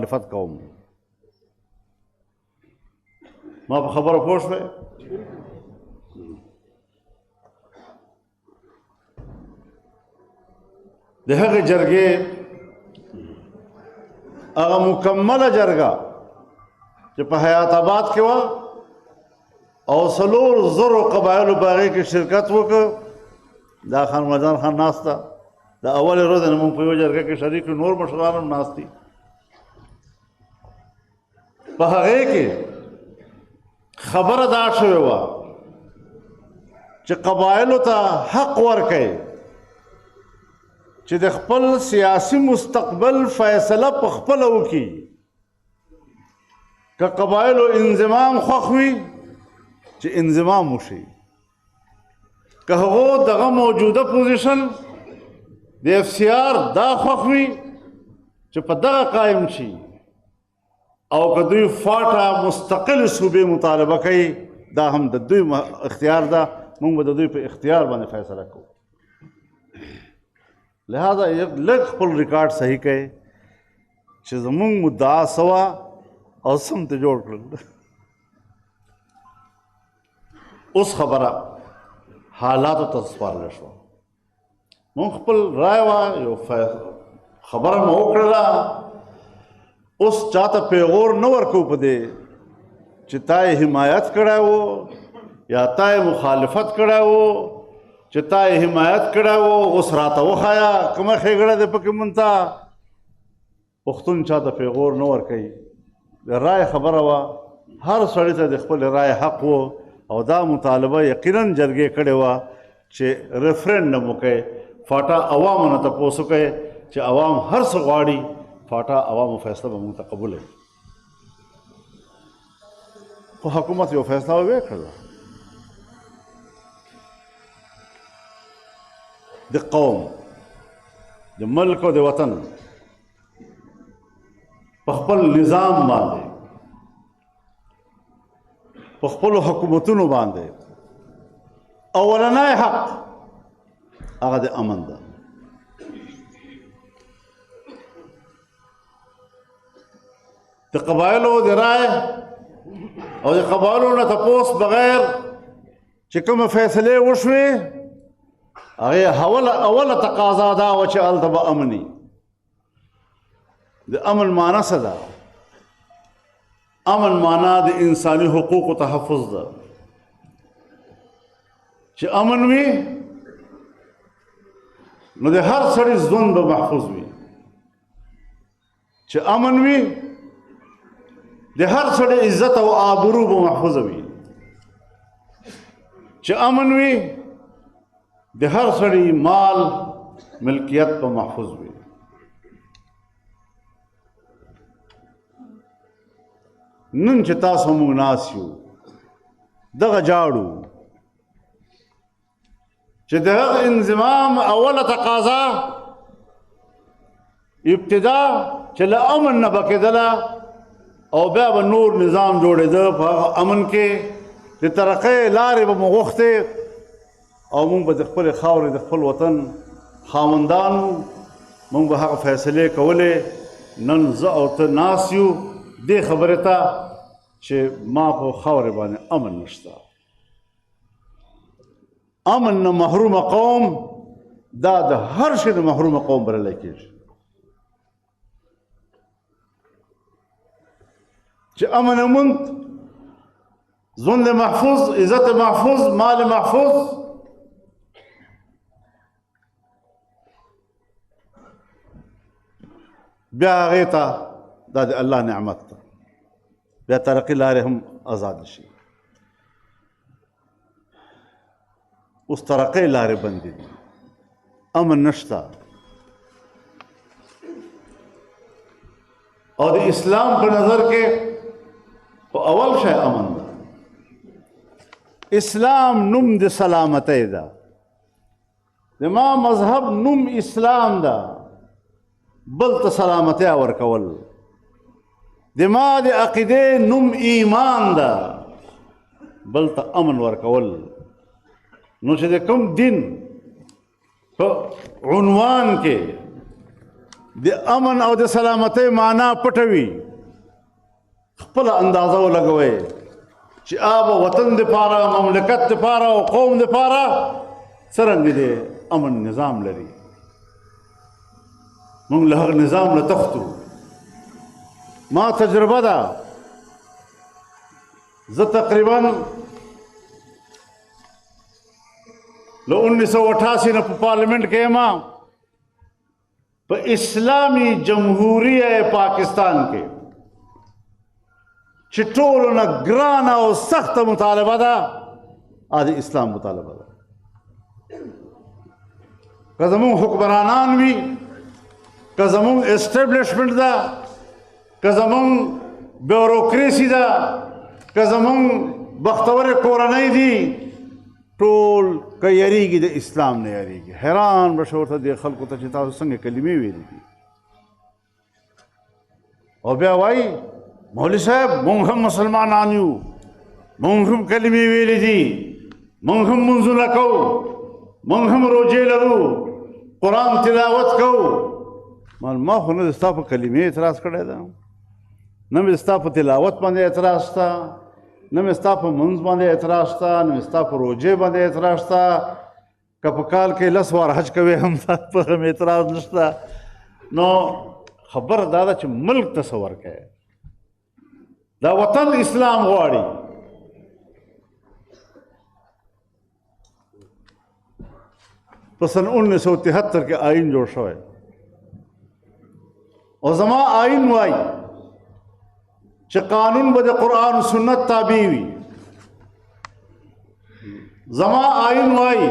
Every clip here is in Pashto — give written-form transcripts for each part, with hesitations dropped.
مخالفت کوم. ما په خبره پوه شوې؟ د هغې جرګې هغه مکمله جرګه چې په حیات آباد کې وه او 4,000 قبایلو په هغې کې شرکت وکړ. دا خان رمضان خان ناست ده، د اولې ورځې نه مونږ په یوه جرګه کې شریک یو، نور مشران هم ناست دي. په هغې کې خبره دا شوې وه چې قبایلو ته حق ورکوي چې د خپل سیاسي مستقبل فیصله په خپله وکړي. که قبایلو انضمام خوښ وي چې انضمام وشي، که هغو دغه موجوده پوزیشن د FCR دا خوښ وي چې په دغه قایم شي، او که دوی فاټه مستقل صوبې مطالبه کوي، دا هم د دوی اختیار ده. موږ به د دوی په اختیار باندې فیصله کوو. لہذا لږ خپل ریکارډ صحیح کوي چې زموږ مدعا څه وه او سم ته جوړ کړل. اوس خبره حالاتو ته سپارله شوه. مونږ خپل رایه وه، یو خبره مو وکړله. اوس چاته پیغور نه ورکو په دې چې تا یې حمایت کړی و یا تا یې مخالفت کړی و. چې تا یې حمایت کړی و اوس راته وښایه کومه ښېګړه دی پکې مونږ ته. پښتون چاته پیغور نه ورکوي. د رایې خبره وه، هر سړي ته د خپل رایې حق و، او دا مطالبه یقینا جرګې کړې وه چې ریفرنډم وکړي، فاټا عوامو نه تپوس وکړي چې عوام هر څه غواړي، فاټا عوامو فیصله به مونږ ته قبوله وي. خو حکومت یو فیصله ویې کړله د قوم، د ملک او د وطن په خپل نظام باندې، په خپلو حکومتونو باندې اولنی حق هغه د امن ده. د قبایلو د رای او د قبایلو نه تپوس بغیر چې کومه فیصلې وشوې، هغې اوله تقاضا دا وه چې هلته به امني. د امن معنا څه ده؟ امن معنا د انساني حقوقو تحفظ ده. چې امن وي نو د هر سړي ژوند به محفوظ وي. چې امن وي د هر سړي عزت او آبرو به محفوظه وي. چې امن وي د هر سړي مال ملکیت به محفوظ وي. نن چې تاسو موږ ناست یو دغه جاړو چې د هغه انضمام اوله تقاضا ابتدا چې له امن نه به کېدله، او بیا به نور نظام جوړېده. په هغه امن کې د ترقۍ لارې به مو غوښتې، او مونږ به د خپلې خاورې د خپل وطن خاوندانو، مونږ به هغه فیصلې کولې. نن زه او ته ناست یو دې خبرې ته چې ما په خاورې باندې امن نشته. امن نه محرومه قوم دا د هر شي نه محرومه قوم بللی کېږي. چې امن موند، ژوند محفوظ، عزت محفوظ، مال محفوظ، بیا هغې ته دا د الله نعمت ده. بیا ترقي لارې هم آزاد شي. اوس ترقۍ لارې بندې دي، امن نشته. او د اسلام په نظر کې په اول شی امن ده. اسلام نوم د سلامتۍ ده. د ما مذهب نوم اسلام ده، بل ته سلامتیا ورکول. د ما د عقیدې نوم ایمان ده، بل ته امن ورکول. نو چې د کوم دین په عنوان کې د امن او د سلامتۍ معنا پټوي، خپله اندازه ولګوئ چې آب وطن دپاره، مملکت دپاره او قوم دپاره څرنګه دی امن نظام لري. موږ له هغه نظام نه تښتو. ما تجربه ده، زه تقریبا له 1988 نه په پارلیمنٹ کې یم، په اسلامي جمهوریه پاکستان کې چې ټولو نه ګرانه او سخته مطالبه ده د اسلام مطالبه ده. که زمونږ حکمرانان وي، که زمونږ اسټیبلشمنټ ده، که زمونږ بیوروکریسي ده، که زمونږ بختورې کورنۍ دي، ټول که یریږي د اسلام نه یریږي. حیران به شو ورته دې خلکو ته چې تاسو څنګه کلمې ویلې دي، او بیا وایي مولوي صاحب مونږ هم مسلمانان یو، مونږ هم کلمې ویلې دي، مونږ هم منځونه کوو، مونږ هم روژې لرو، قرآن تلاوت کوو. ما خو نه د ستا په کلمې اعتراض کړی ده، نه مې ستا په تلاوت باندې اعتراض شته، نه مې ستا په منځ باندې اعتراض شته، نه مې ستا په روژې باندې اعتراض شته. که په کال کې 10 وار حج کوې هم په هم اعتراض نشته. نو خبره دا ده چې ملک تصور کوي، دا وطن اسلام غواړي. په سن 1973 کې آئین جوړ شوی، او زما آئین وایي چې قانون به د قرآن و سنت تابع وي. زما آئین وایي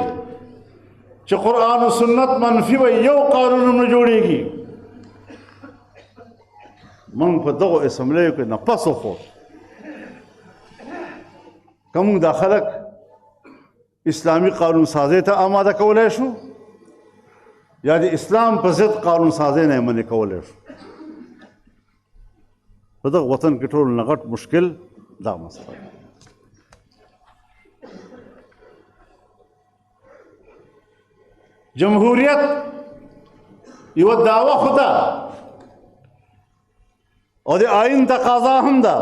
چې قرآن و سنت منفي وي، یو قانون هم نه جوړېږي. موږ په دغو اسمبلیو کې نفس وخوت که موږ دا خلک اسلامي قانون سازۍ ته آماده کولی شو، یا د اسلام په ضد قانون سازۍ نه یې منې کولی شو. په دغه وطن کې ټولو نه غټ مشکل دا مسله ده. جمهوریت یوه دعوه خو ده او د آئین تقاضا هم ده،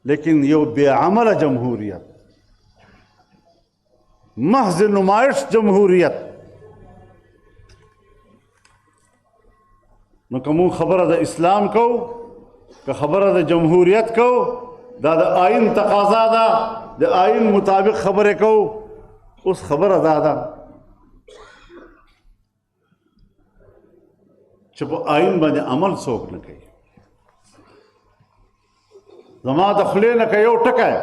لیکن یو بې عمله جمهوریت، محض نمایش جمهوریت. نو که مونږ خبره د اسلام کو، که خبره د جمهوریت کو، دا د آئین تقاضا ده، د آئین مطابق خبرې کو. اوس خبره دا ده چې په آئین باندې عمل څوک نه کوي. زما د خولې نه که یو ټکی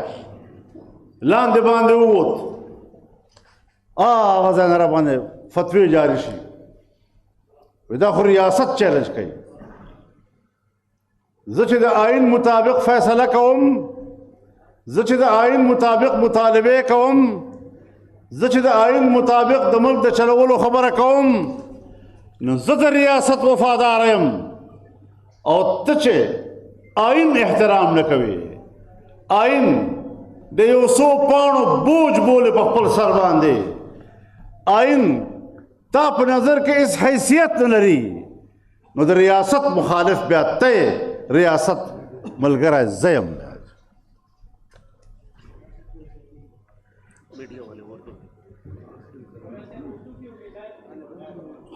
لاندې باندې ووت، هغه ځای نه را باندې فتوی جاری شي، دا خو ریاست چیلنج کوي. زه چې د آئین مطابق فیصله کوم، زه چې د آئین مطابق مطالبې کوم، زه چې د آئین مطابق د ملک د چلولو خبره کوم، نو زه د ریاست وفادار یم. او ته چې آئین احترام نه کوي، آئین د 100 پاڼو بوج بولې په خپل سر باندې، آئین تا په نظر کې اس حیثیت نه لري، نو د ریاست مخالف بیا ته ریاست ملګری زه یم.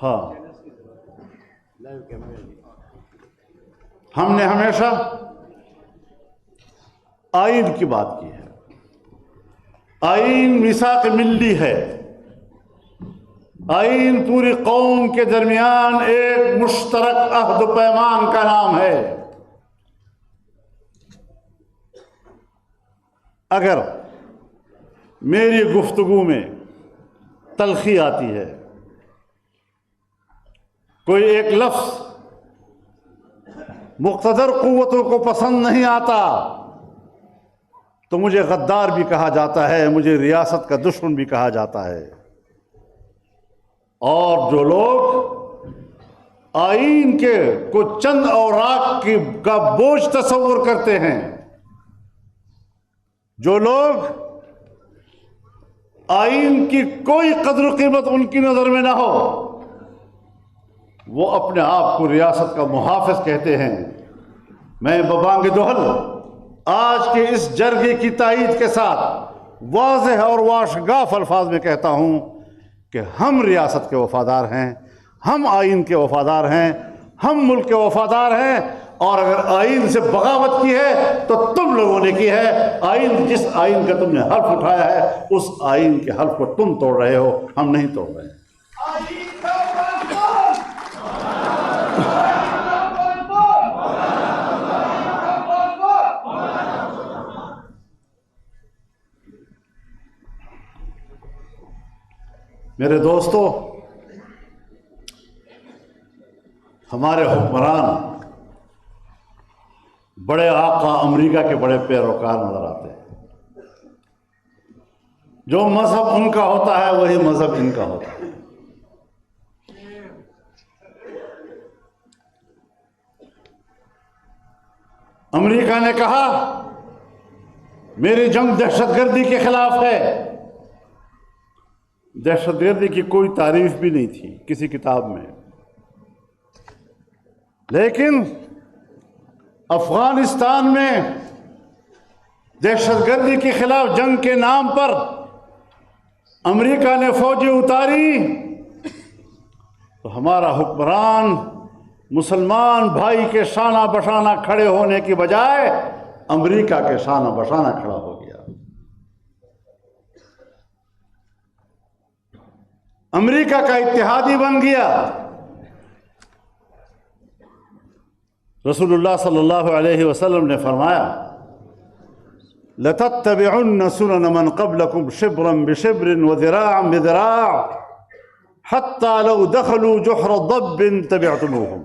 ہاں، ہم نے ہمیشہ آئین کی بات کی ہے. آئین میثاق ملی ہے. آئین پوری قوم کے درمیان ایک مشترک عہد و پیمان کا نام ہے. اگر میری گفتگو میں تلخی آتی ہے، کوئی ایک لفظ مقتدر قوتوں کو پسند نہیں آتا، تو مجھے غدار بھی کہا جاتا ہے، مجھے ریاست کا دشمن بھی کہا جاتا ہے. اور جو لوگ آئین کے کو چند اوراق کا بوجھ تصور کرتے ہیں، جو لوگ آئین کی کوئی قدر و قیمت ان کی نظر میں نہ ہو، وہ اپنے آپ کو ریاست کا محافظ کہتے ہیں۔ میں ببانگ دہل آج کے اس جرگے کی تائید کے ساتھ واضح اور واشگاف الفاظ میں کہتا ہوں کہ ہم ریاست کے وفادار ہیں، ہم آئین کے وفادار ہیں، ہم ملک کے وفادار ہیں، اور اگر آئین سے بغاوت کی ہے تو تم لوگوں نے کی ہے۔ آئین، جس آئین کا تم نے حلف اٹھایا ہے، اس آئین کے حلف کو تم توڑ رہے ہو، ہم نہیں توڑ رہے ہیں۔ میرے دوستو، ہمارے حکمران بڑے آقا امریکہ کے بڑے پیروکار نظر آتے ہیں۔ جو مذہب ان کا ہوتا ہے وہی مذہب ان کا ہوتا ہے۔ امریکہ نے کہا میری جنگ دہشت گردی کے خلاف ہے۔ دہشت گردی کی کوئی تعریف بھی نہیں تھی کسی کتاب میں، لیکن افغانستان میں دہشت گردی کے خلاف جنگ کے نام پر امریکہ نے فوجیں اتاری تو ہمارا حکمران مسلمان بھائی کے شانہ بشانہ کھڑے ہونے کی بجائے امریکہ کے شانہ بشانہ کھڑا ہو گیا۔ امریکہ کا اتحادی بن گیا۔ رسول اللہ صلی اللہ علیہ وسلم نے فرمایا لَتَتَّبِعُنَّ سُنَنَ مَنْ قَبْلَكُمْ شِبْرًا بِشِبْرٍ وَذِرَاعًا بِذِرَاعٍ حَتَّى لَوْ دَخَلُوا جُحْرَ ضَبٍّ تَبِعْتُمُوهُمْ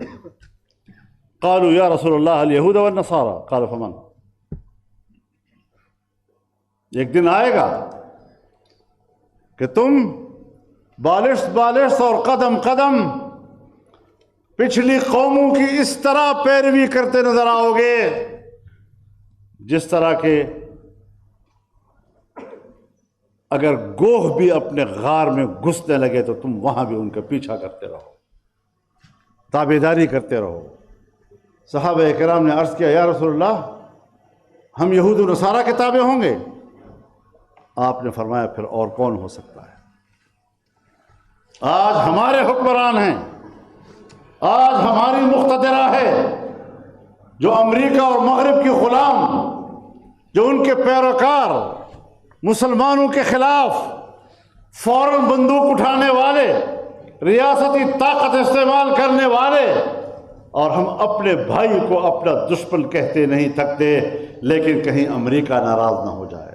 قالوا يا رسول اللہ اليہود والنصارى قال فمن۔ ایک دن آئے گا کہ تم بالشت بالشت اور قدم قدم پچھلی قوموں کی اس طرح پیروی کرتے نظر آؤ گے جس طرح کہ اگر گوہ بھی اپنے غار میں گھسنے لگے تو تم وہاں بھی ان کا پیچھا کرتے رہو، تابعداری کرتے رہو۔ صحابہ کرام نے عرض کیا یا رسول اللہ ہم یہود و نصارہ کے تابع ہوں گے؟ آپ نے فرمایا پھر اور کون ہو سکتا ہے؟ آج ہمارے حکمران ہیں، آج ہماری مقتدرہ ہے جو امریکہ اور مغرب کی غلام، جو ان کے پیروکار مسلمانوں کے خلاف فوراً بندوق اٹھانے والے، ریاستی طاقت استعمال کرنے والے، اور ہم اپنے بھائی کو اپنا دشمن کہتے نہیں تھکتے، لیکن کہیں امریکہ ناراض نہ ہو جائے۔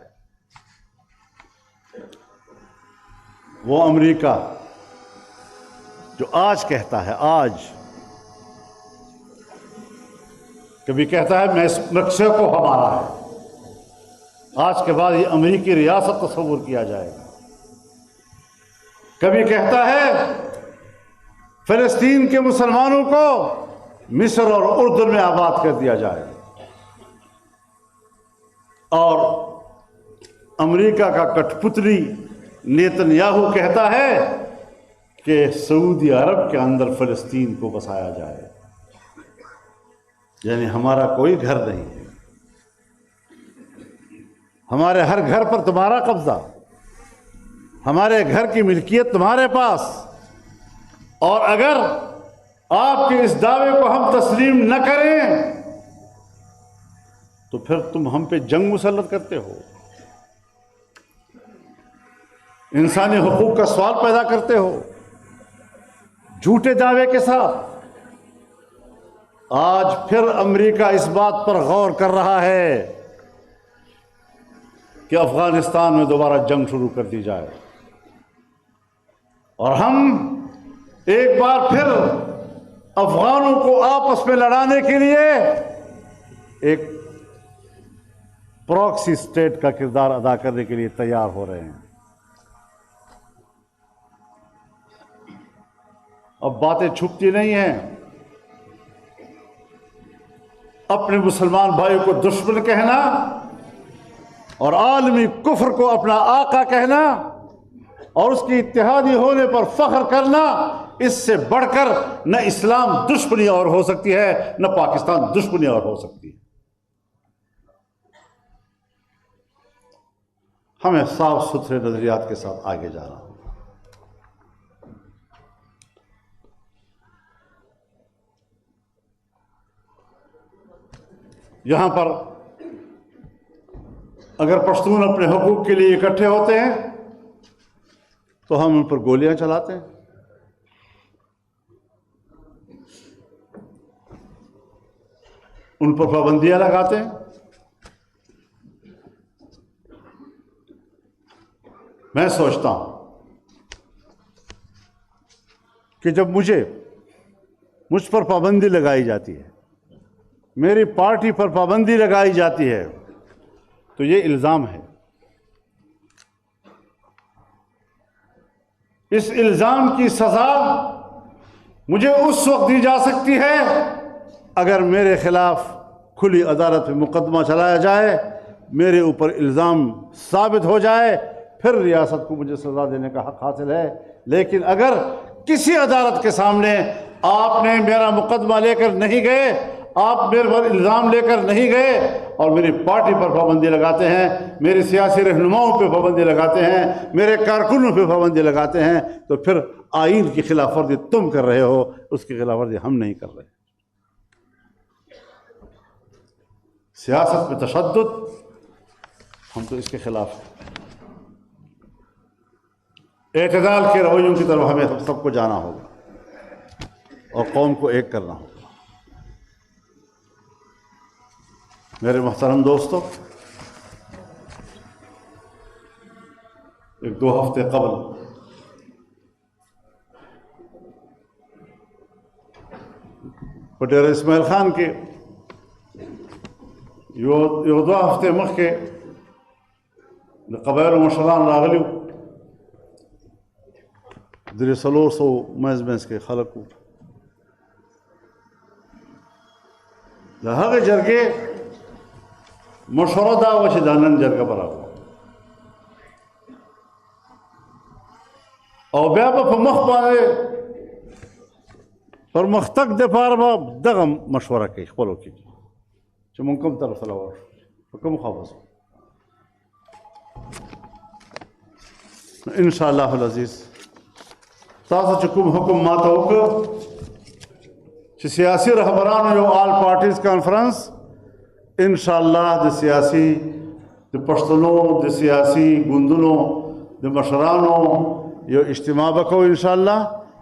وہ امریکہ جو آج کہتا ہے، آج کبھی کہتا ہے میں اس نقشے کو ہمارا ہے، آج کے بعد یہ امریکی ریاست تصور کیا جائے گا۔ کبھی کہتا ہے فلسطین کے مسلمانوں کو مصر اور اردن میں آباد کر دیا جائے، اور امریکہ کا کٹھ پتلی نیتن یاہو کہتا ہے کہ سعودی عرب کے اندر فلسطین کو بسایا جائے۔ یعنی ہمارا کوئی گھر نہیں ہے، ہمارے ہر گھر پر تمہارا قبضہ، ہمارے گھر کی ملکیت تمہارے پاس، اور اگر آپ کے اس دعوے کو ہم تسلیم نہ کریں تو پھر تم ہم پہ جنگ مسلط کرتے ہو، انسانی حقوق کا سوال پیدا کرتے ہو جھوٹے دعوے کے ساتھ۔ آج پھر امریکہ اس بات پر غور کر رہا ہے کہ افغانستان میں دوبارہ جنگ شروع کر دی جائے، اور ہم ایک بار پھر افغانوں کو آپس میں لڑانے کے لیے ایک پراکسی اسٹیٹ کا کردار ادا کرنے کے لیے تیار ہو رہے ہیں۔ اب باتیں چھپتی نہیں ہیں، اپنے مسلمان بھائی کو دشمن کہنا اور عالمی کفر کو اپنا آقا کہنا اور اس کی اتحادی ہونے پر فخر کرنا، اس سے بڑھ کر نہ اسلام دشمنی اور ہو سکتی ہے، نہ پاکستان دشمنی اور ہو سکتی ہے۔ ہمیں صاف ستھرے نظریات کے ساتھ آگے جانا ہوگا۔ یہاں پر اگر پشتون اپنے حقوق کے لیے اکٹھے ہوتے ہیں تو ہم ان پر گولیاں چلاتے ہیں، ان پر پابندیاں لگاتے ہیں۔ میں سوچتا ہوں کہ جب مجھ پر پابندی لگائی جاتی ہے، میری پارٹی پر پابندی لگائی جاتی ہے، تو یہ الزام ہے۔ اس الزام کی سزا مجھے اس وقت دی جا سکتی ہے اگر میرے خلاف کھلی عدالت میں مقدمہ چلایا جائے، میرے اوپر الزام ثابت ہو جائے، پھر ریاست کو مجھے سزا دینے کا حق حاصل ہے۔ لیکن اگر کسی عدالت کے سامنے آپ نے میرا مقدمہ لے کر نہیں گئے، آپ میرے پر الزام لے کر نہیں گئے اور میری پارٹی پر پابندی لگاتے ہیں، میری سیاسی رہنماؤں پہ پابندی لگاتے ہیں، میرے کارکنوں پہ پابندی لگاتے ہیں، تو پھر آئین کی خلاف ورزی تم کر رہے ہو، اس کی خلاف ورزی ہم نہیں کر رہے۔ سیاست میں تشدد، ہم تو اس کے خلاف ہیں۔ اعتدال کے رویوں کی طرف ہمیں سب کو جانا ہوگا اور قوم کو ایک کرنا ہوگا۔ میرے محترم دوستو، ایک 2 ہفتے قبل پٹیل اسماعیل خان کے یو 2 ہفتے مخ کے قبائل و مشران راغلیو درې 400 منځ کې خلکو د هغه جرګې مشوره دا وه چې دا نن جرګه به راغله او بیا به په مخ باندې پرمختګ دپاره به دغه مشوره کوي خپلو کې چې مونږ کوم طرف ته لاړ شو، په کوم خوا به ځو. ان شاء الله العزیز تاسو چې کوم حکم ماته وکړ چې سیاسي رهبرانو یو آل پارټیز کانفرنس ان شاء الله د سیاسي د پښتنو د سیاسي ګوندونو د مشرانو یو اجتماع به کوو ان شاء الله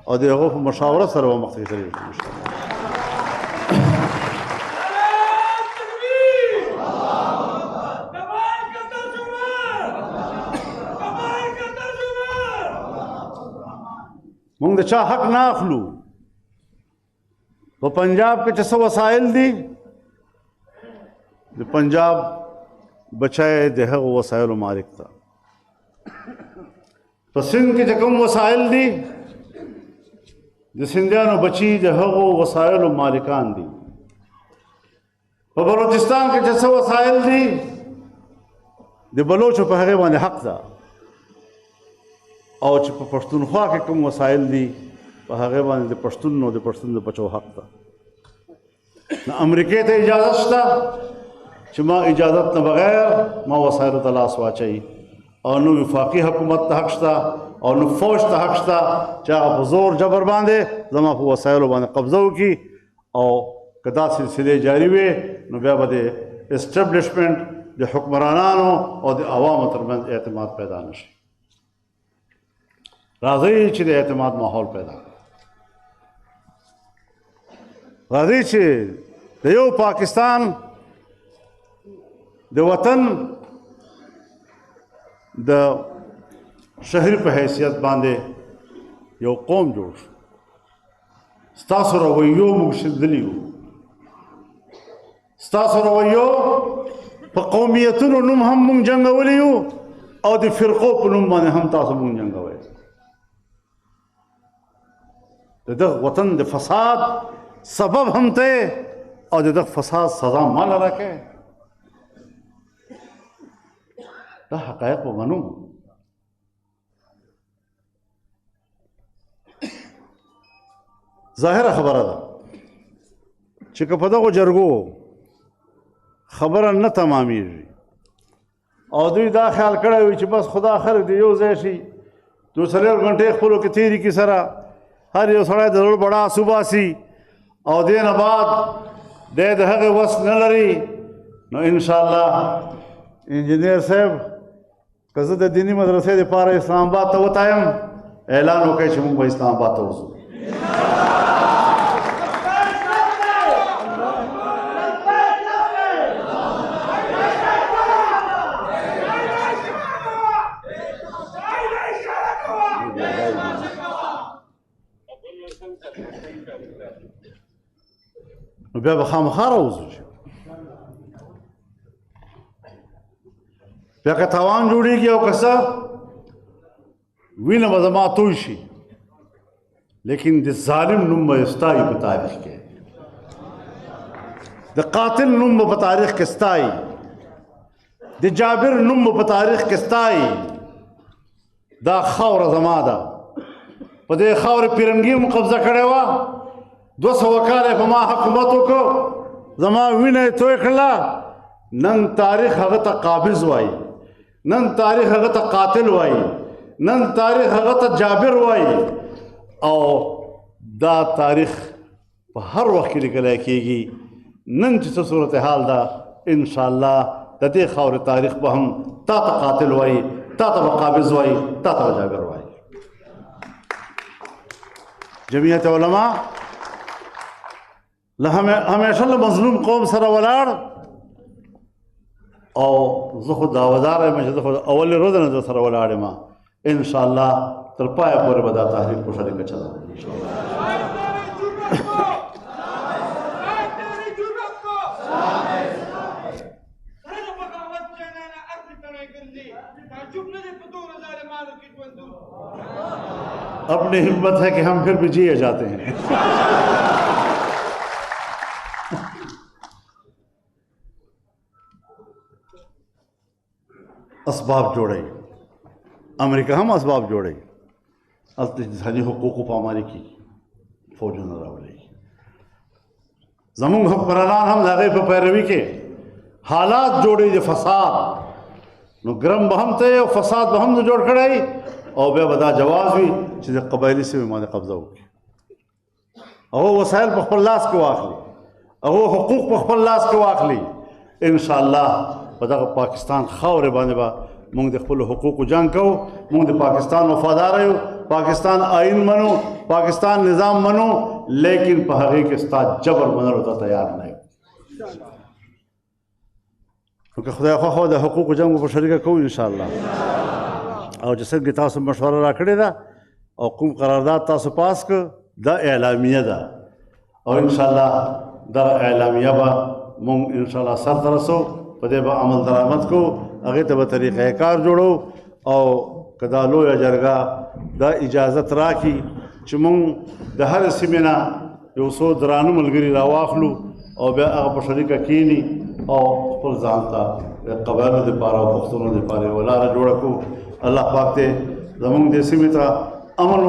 او د هغو په مشاورت سره به مخکې ځو ان شاء الله. مونږ د چا حق نه اخلو. په پنجاب کې چې څه وسایل دي د پنجاب بچای د هغو وسایلو مالک ته، په سندھ کې چې کوم وسایل دي د سندھیانو بچي د هغو وسایلو مالکان دي، په بلوچستان کې چې څه وسایل دي د بلوچو په هغې باندې حق ده، او چې په پښتونخوا کې کوم وسایل دي په هغې باندې د پښتون نو د پښتون د بچو حق ده. نه امریکې ته اجازه شته چې ما اجازت نه بغیر ما وسایلو ته لاس واچوي، او نو وفاقي حکومت ته حق شته او نو فوج ته حق شته چې هغه په زور جبر باندې زما په وسایلو باندې قبضه وکړي، او که دا سلسلې جاري وي نو بیا به د اسټبلشمنټ د حکمرانانو او د عوامو ترمنځ اعتماد پیدا نه شي. راځئ چې د اعتماد ماحول پیدا کړو. راځئ چې د یو پاکستان د وطن د شهري په حیثیت باندې یو قوم جوړ شو. ستاسو رویو موږ شندلي وو، ستاسو رویو په قومیتونو نوم هم موږ جنګولی یو او د فرقو په نوم باندې هم تاسو موږ جنګولی. د دغه وطن د فساد سبب هم ته او د دغه فساد سزا ما نه راکوې. دا حقایق به منو. ظاهره خبره ده چې که په دغو جرګو خبره نه تمامیږي او دوی دا خیال کړی وي چې بس خدا خلک د یو ځای شي 2 غنټې خپلو کې تېري کي سره هر یو سړی د زړه بړا وباسي او دې نه بعد دی د هغې وس نه لري نو انشاءالله انجینر صاحب که زه د دیني مدرسې دپاره اسلام آباد ته وتایم اعلان وکړئ چې موږ به اسلام آباد ته وځو نو بیا به خامخا راوځو بیا که تاوان جوړېږي او که څه وینه به زما توی شي لیکن د ظالم نوم به ستایي په تاریخ کې د قاتل نوم به په تاریخ کې ستایي د جابر نوم به په تاریخ کې ستایي دا خاوره زما ده په دې خاورې پیرنګي مو قبضه کړې وه 200 کاله په ما حکومت وکړو زما وینه یې توی کړله نن تاریخ هغه ته قابض وایي نن تاریخ هغه ته قاتل وایي نن تاریخ هغه ته جابر وایي او دا تاریخ په هر وخت کې لیکلی کېږي نن چې څه صورتحال ده انشاءالله د دې خاورې تاریخ به هم تا ته قاتل وایي تا ته به قابض وایي تا ته به جابر وایي جمعیت علما همیشه له مظلوم قوم سره ولاړ او زه خو دعوادار یم چې زه خو اولې ورځې نه در سره ولاړ یم انشاءالله تر پایه پورې به دا تحریک په شریکه چلوم अपनी हिम्मत है कि हम फिर भी जिए जाते हैं اسباب جوړي امریکا هم اسباب جوړي هلته انساني حقوقو پامالي کېږي فوجونه راولي زمونږ حکمرانان هم د هغې په پیروي کې حالات جوړي د فساد نو ګرم به هم ته او فساد به هم جوړ کړی او بیا به دا جواز وي چې د قبایلي سیمې باندې قبضه وکړي هغه وسایل په خپل لاس کې واخلي هغه حقوق په خپل لاس کې واخلي انشاءالله په دغه پاکستان خاورې باندې به موږ د خپلو حقوقو جنګ کوو موږ د پاکستان وفادار یو پاکستان آئین منو پاکستان نظام منو لیکن په هغې کې ستا جبر منلو ته تیار نه یو نو که خدای خوښه د حقوقو جنګ به په شریکه کوو انشاءالله او چې څنګه تاسو مشوره راکړې ده او کوم قرارداد تاسو پاس کړ دا اعلامیه ده او انشاءالله دغه اعلامیه به موږ انشاءالله سر ته رسو په دې به عمل درآمد کوو هغې ته به طریقه کار جوړو او که دا لویه جرګه دا اجازت راکړي چې موږ د هرې سیمې نه یو څو درانه ملګري راواخلو او بیا هغه په شریکه کښېني او خپل ځان ته د قبایلو دپاره او پښتنو دپاره یوه لاره جوړه کړو الله پاک دې زموږ دې سیمې ته امن